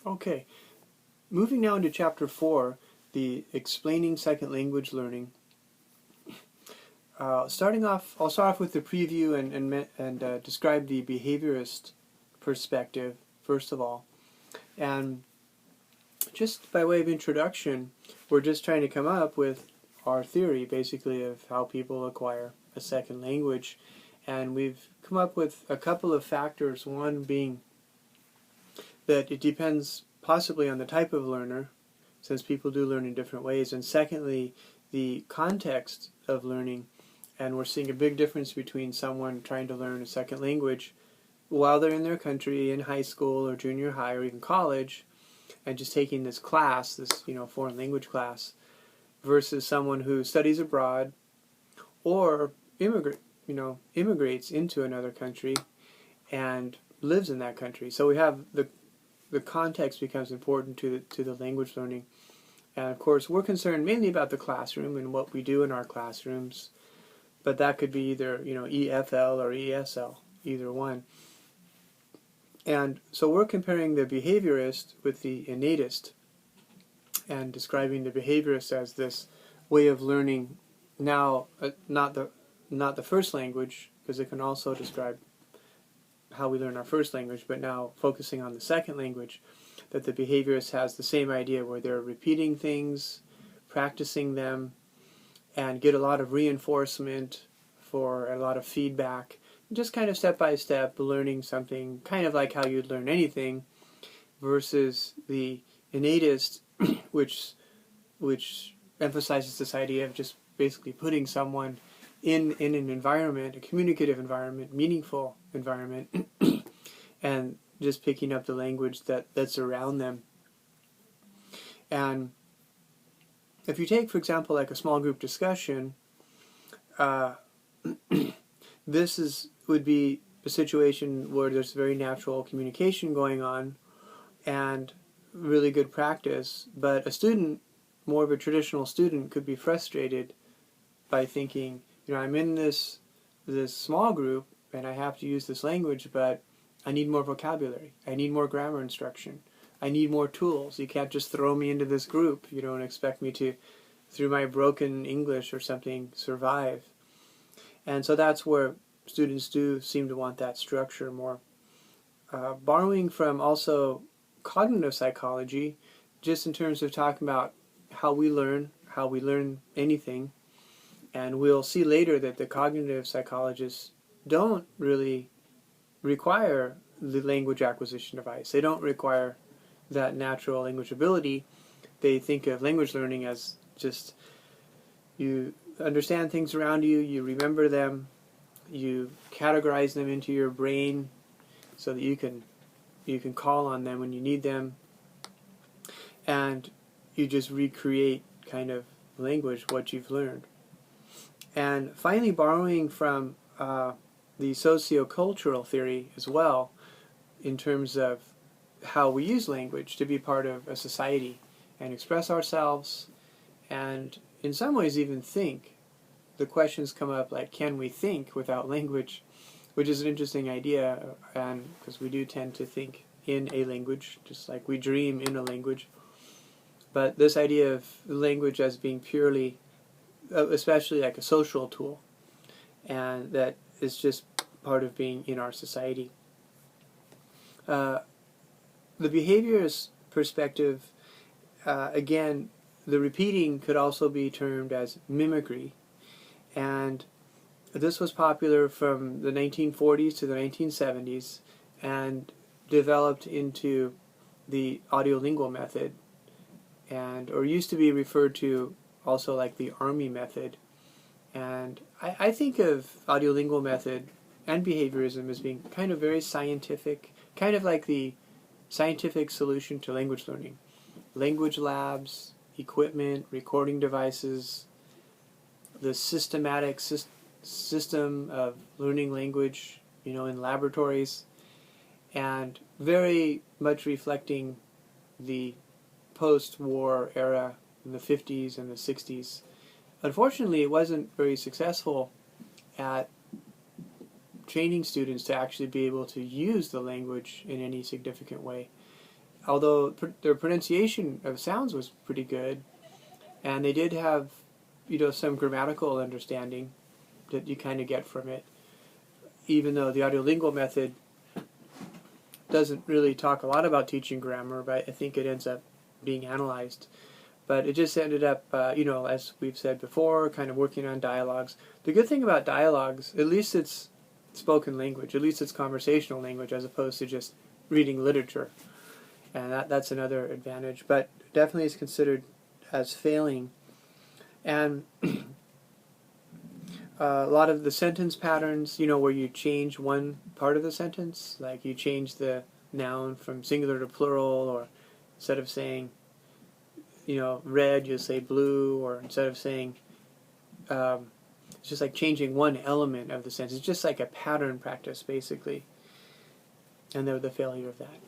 Okay, moving now into Chapter 4, the Explaining Second Language Learning. I'll start off with the preview and describe the behaviorist perspective, first of all. And just by way of introduction, we're just trying to come up with our theory, basically, of how people acquire a second language. And we've come up with a couple of factors, one being that it depends possibly on the type of learner, since people do learn in different ways, and secondly, the context of learning. And we're seeing a big difference between someone trying to learn a second language while they're in their country, in high school or junior high or even college, and just taking this class, this foreign language class, versus someone who studies abroad or immigrates into another country and lives in that country. So we have the context becomes important to the language learning. And of course, we're concerned mainly about the classroom and what we do in our classrooms, but that could be either EFL or ESL, either one. And so we're comparing the behaviorist with the innatist and describing the behaviorist as this way of learning now, not the first language, because it can also describe how we learn our first language, but now focusing on the second language, that the behaviorist has the same idea where they're repeating things, practicing them, and get a lot of reinforcement for a lot of feedback, just kind of step by step learning something, kind of like how you'd learn anything, versus the innatist, which emphasizes this idea of just basically putting someone in an environment, a communicative environment, meaningful environment, and just picking up the language that's around them. And if you take, for example, like a small group discussion, this would be a situation where there's very natural communication going on and really good practice, but a student, more of a traditional student, could be frustrated by thinking, I'm in this small group and I have to use this language, but I need more vocabulary. I need more grammar instruction. I need more tools. You can't just throw me into this group. You don't expect me to, through my broken English or something, survive. And so that's where students do seem to want that structure more. Borrowing from also cognitive psychology, just in terms of talking about how we learn anything. And we'll see later that the cognitive psychologists don't really require the language acquisition device. They don't require that natural language ability. They think of language learning as just you understand things around you, you remember them, you categorize them into your brain so that you can call on them when you need them, and you just recreate kind of language, what you've learned. And finally, borrowing from the sociocultural theory as well, in terms of how we use language to be part of a society and express ourselves, and in some ways even think. The questions come up like, can we think without language? Which is an interesting idea, and because we do tend to think in a language, just like we dream in a language. But this idea of language as being purely, especially like a social tool, and that is just part of being in our society. The behaviorist perspective, again, the repeating could also be termed as mimicry, and this was popular from the 1940s to the 1970s and developed into the audiolingual method, or used to be referred to also like the Army method. And I think of audiolingual method and behaviorism as being kind of very scientific, kind of like the scientific solution to language learning. Language labs, equipment, recording devices, the systematic system of learning language, in laboratories, and very much reflecting the post-war era in the 50s and the 60s. Unfortunately, it wasn't very successful at training students to actually be able to use the language in any significant way. although their pronunciation of sounds was pretty good, and they did have, some grammatical understanding that you kind of get from it, even though the audiolingual method doesn't really talk a lot about teaching grammar, but I think it ends up being analyzed. But it just ended up, as we've said before, kind of working on dialogues. The good thing about dialogues, at least it's spoken language, at least it's conversational language, as opposed to just reading literature. And that's another advantage. But definitely is considered as failing. And a lot of the sentence patterns, where you change one part of the sentence, like you change the noun from singular to plural, or instead of saying, red, you'll say blue, or instead of saying, it's just like changing one element of the sentence. It's just like a pattern practice, basically. And the failure of that.